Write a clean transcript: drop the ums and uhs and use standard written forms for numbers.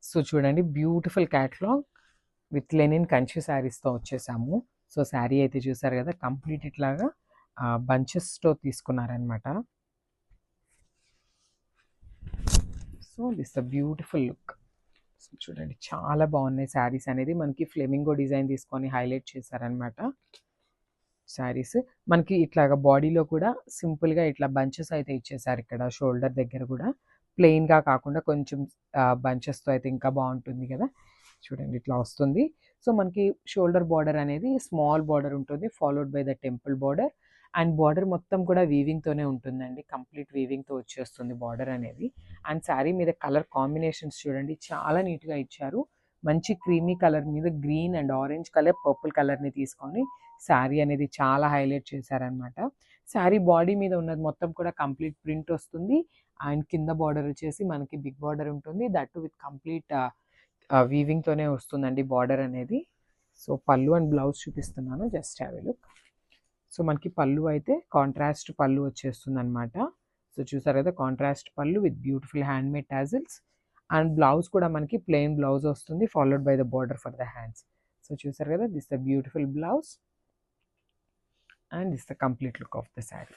So చూడండి beautiful catalogue with linen Kanchi శారీస్తో వచ్చేసాము. సో శారీ అయితే చూసారు కదా, కంప్లీట్ ఇట్లాగా బంచెస్తో తీసుకున్నారనమాట. So this uh beautiful look. చూడండి చాలా బాగున్నాయి శారీస్ అనేది. మనకి ఫ్లెమింగో డిజైన్ తీసుకొని హైలైట్ చేశారనమాట. శారీస్ మనకి ఇట్లాగా బాడీలో కూడా సింపుల్గా ఇట్లా బంచెస్ అయితే ఇచ్చేసారు. ఇక్కడ షోల్డర్ దగ్గర కూడా ప్లెయిన్గా కాకుండా కొంచెం బంచెస్తో అయితే ఇంకా బాగుంటుంది కదా. చూడండి ఇట్లా వస్తుంది. సో మనకి షోల్డర్ బార్డర్ అనేది స్మాల్ బార్డర్ ఉంటుంది, followed by the temple border. And border మొత్తం కూడా వీవింగ్తోనే ఉంటుందండి, కంప్లీట్ వీవింగ్తో వచ్చేస్తుంది బార్డర్ అనేది. అండ్ శారీ మీద కలర్ కాంబినేషన్స్ చూడండి చాలా నీట్గా ఇచ్చారు. మంచి క్రీమీ కలర్ మీద green and orange colour, purple కలర్ని తీసుకొని శారీ అనేది చాలా హైలైట్ చేశారనమాట. శారీ బాడీ మీద ఉన్నది మొత్తం కూడా కంప్లీట్ ప్రింట్ వస్తుంది. అండ్ కింద బార్డర్ వచ్చేసి మనకి బిగ్ బార్డర్ ఉంటుంది, దట్ విత్ కంప్లీట్ వీవింగ్తోనే వస్తుందండి బార్డర్ అనేది. సో పళ్ళు అండ్ బ్లౌజ్ చూపిస్తున్నాను, just have a look. So మనకి పళ్ళు అయితే కాంట్రాస్ట్ పళ్ళు వచ్చేస్తుంది అనమాట. సో చూసారు కదా, కాంట్రాస్ట్ పళ్ళు with beautiful hand made tassels. And blouse కూడా మనకి ప్లెయిన్ బ్లౌజ్ వస్తుంది, followed by the border for the hands. So చూసారు కదా, this the beautiful blouse and this the complete look of the sari.